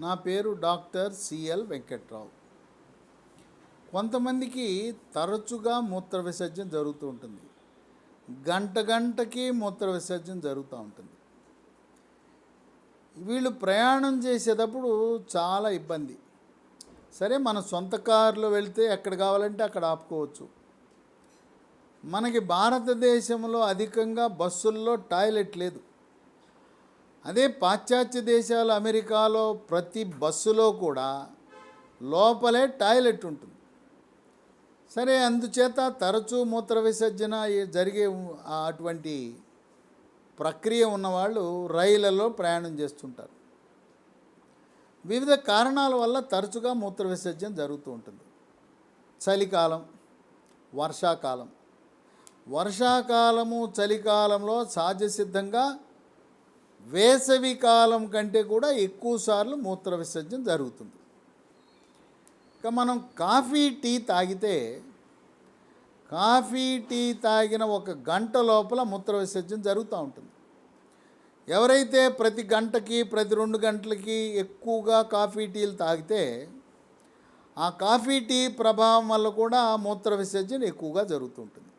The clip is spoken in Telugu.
నా పేరు డాక్టర్ సిఎల్ వెంకట్రావు. కొంతమందికి తరచుగా మూత్ర విసర్జన జరుగుతూ ఉంటుంది. గంటకి మూత్ర విసర్జన జరుగుతూ ఉంటుంది. వీళ్ళు ప్రయాణం చేసేటప్పుడు చాలా ఇబ్బంది. సరే, మన సొంత కారులో వెళ్తే ఎక్కడ కావాలంటే అక్కడ ఆపుకోవచ్చు. మనకి భారతదేశంలో అధికంగా బస్సుల్లో టాయిలెట్ లేదు. అదే పాశ్చాత్య దేశాలు, అమెరికాలో ప్రతి బస్సులో కూడా లోపలే టాయిలెట్ ఉంటుంది. సరే, అందుచేత తరచూ మూత్ర విసర్జన జరిగే అటువంటి ప్రక్రియ ఉన్నవాళ్ళు రైళ్లలో ప్రయాణం చేస్తుంటారు. వివిధ కారణాల వల్ల తరచుగా మూత్ర విసర్జన జరుగుతూ ఉంటుంది. చలికాలం, వర్షాకాలం. వర్షాకాలము, చలికాలంలో సహజసిద్ధంగా వేసవి కాలం కంటే కూడా ఎక్కువసార్లు మూత్ర విసర్జన జరుగుతుంది. ఇక మనం కాఫీ టీ తాగిన 1 గంట లోపల మూత్ర విసర్జన జరుగుతూ ఉంటుంది. ఎవరైతే ప్రతి గంటకి, ప్రతి 2 గంటలకి ఎక్కువగా కాఫీ టీలు తాగితే ఆ కాఫీ టీ ప్రభావం వల్ల కూడా మూత్ర విసర్జన ఎక్కువగా జరుగుతుంటుంది.